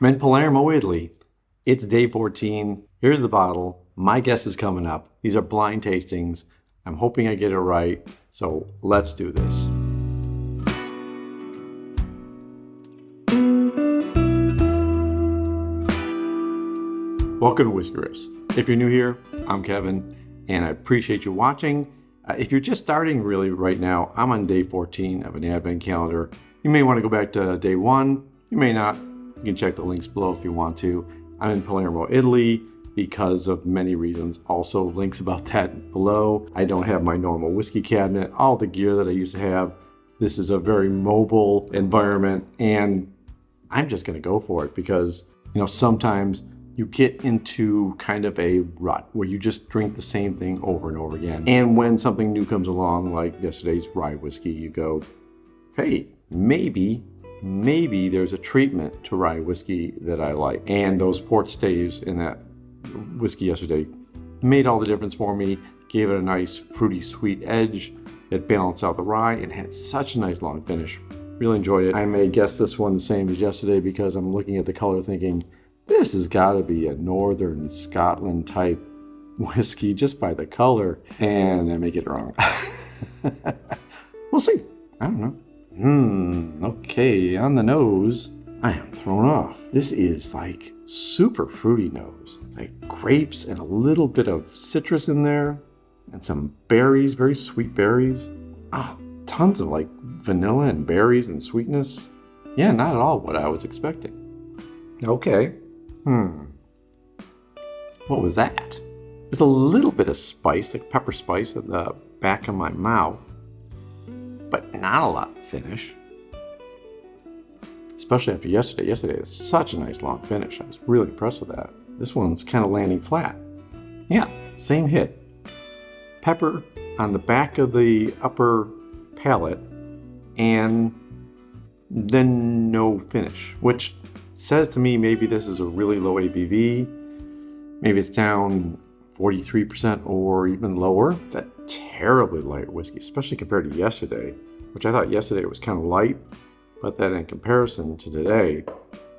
I'm in Palermo, Italy. It's day 14. Here's the bottle. My guess is coming up. These are blind tastings. I'm hoping I get it right. So let's do this. Welcome to Whisky Riffs. If you're new here, I'm Kevin, and I appreciate you watching. If you're just starting really right now, I'm on day 14 of an advent calendar. You may want to go back to day 1. You may not. You can check the links below if you want to. I'm in Palermo, Italy because of many reasons. Also, links about that below. I don't have my normal whiskey cabinet, all the gear that I used to have. This is a very mobile environment, and I'm just going to go for it because, sometimes you get into kind of a rut where you just drink the same thing over and over again. And when something new comes along, like yesterday's rye whiskey, you go, hey, maybe there's a treatment to rye whiskey that I like. And those port staves in that whiskey yesterday made all the difference for me, gave it a nice fruity sweet edge that balanced out the rye and had such a nice long finish. Really enjoyed it. I may guess this one the same as yesterday because I'm looking at the color thinking, this has got to be a Northern Scotland type whiskey just by the color. And I may get it wrong. We'll see. I don't know. Okay, on the nose, I am thrown off. This is like super fruity nose. Like grapes and a little bit of citrus in there. And some berries, very sweet berries. Tons of like vanilla and berries and sweetness. Yeah, not at all what I was expecting. Okay. What was that? There's a little bit of spice, like pepper spice at the back of my mouth, but not a lot of finish. Especially after yesterday. Yesterday was such a nice long finish. I was really impressed with that. This one's kind of landing flat. Yeah, same hit. Pepper on the back of the upper palate, and then no finish, which says to me maybe this is a really low ABV. Maybe it's down 43% or even lower. It's a terribly light whiskey, especially compared to yesterday, which I thought yesterday was kind of light, but then in comparison to today,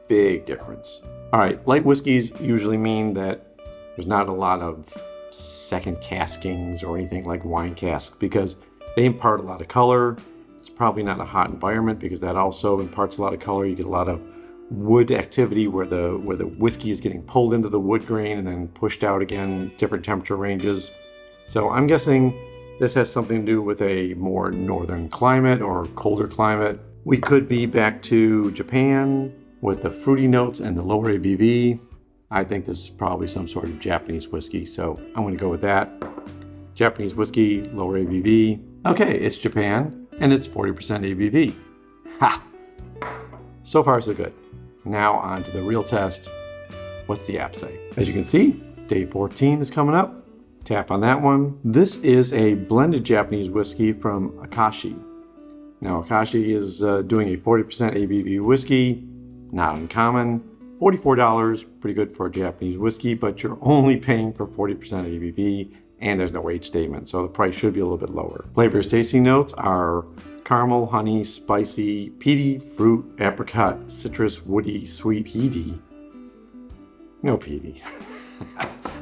big difference. All right, light whiskeys usually mean that there's not a lot of second caskings or anything like wine casks because they impart a lot of color. It's probably not a hot environment because that also imparts a lot of color. You get a lot of wood activity where the whiskey is getting pulled into the wood grain and then pushed out again, different temperature ranges. So I'm guessing this has something to do with a more northern climate or colder climate. We could be back to Japan with the fruity notes and the lower ABV. I think this is probably some sort of Japanese whiskey, so I'm going to go with that. Japanese whiskey, lower ABV. Okay, it's Japan, and it's 40% ABV. Ha! So far, so good. Now on to the real test. What's the app say? As you can see, day 14 is coming up. Tap on that one. This is a blended Japanese whiskey from Akashi. Now, Akashi is doing a 40% ABV whiskey. Not uncommon. $44, pretty good for a Japanese whiskey, but you're only paying for 40% ABV, and there's no age statement, so the price should be a little bit lower. Flavor's tasting notes are caramel, honey, spicy, peaty, fruit, apricot, citrus, woody, sweet, peaty. No peaty.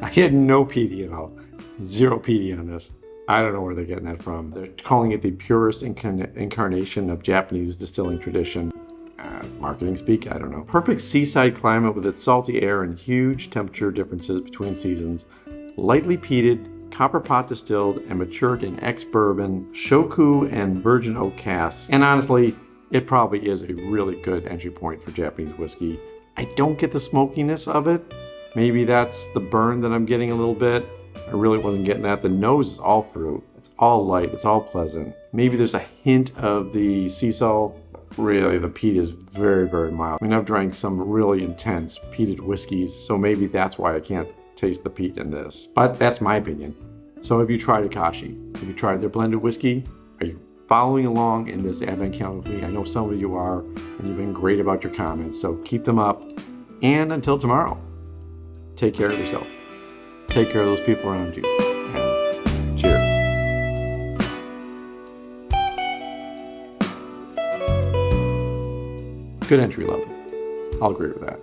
I had no peaty at all. Zero peaty on this. I don't know where they're getting that from. They're calling it the purest incarnation of Japanese distilling tradition. Marketing speak, I don't know. Perfect seaside climate with its salty air and huge temperature differences between seasons. Lightly peated, copper pot distilled, and matured in ex-bourbon, shoku, and virgin oak casks. And honestly, it probably is a really good entry point for Japanese whiskey. I don't get the smokiness of it. Maybe that's the burn that I'm getting a little bit. I really wasn't getting that. The nose is all fruit. It's all light. It's all pleasant. Maybe there's a hint of the sea salt. Really, the peat is very, very mild. I mean, I've drank some really intense peated whiskeys, so maybe that's why I can't taste the peat in this. But that's my opinion. So have you tried Akashi? Have you tried their blended whiskey? Are you following along in this advent calendar with me? I know some of you are, and you've been great about your comments, so keep them up. And until tomorrow, take care of yourself. Take care of those people around you. And cheers. Good entry level. I'll agree with that.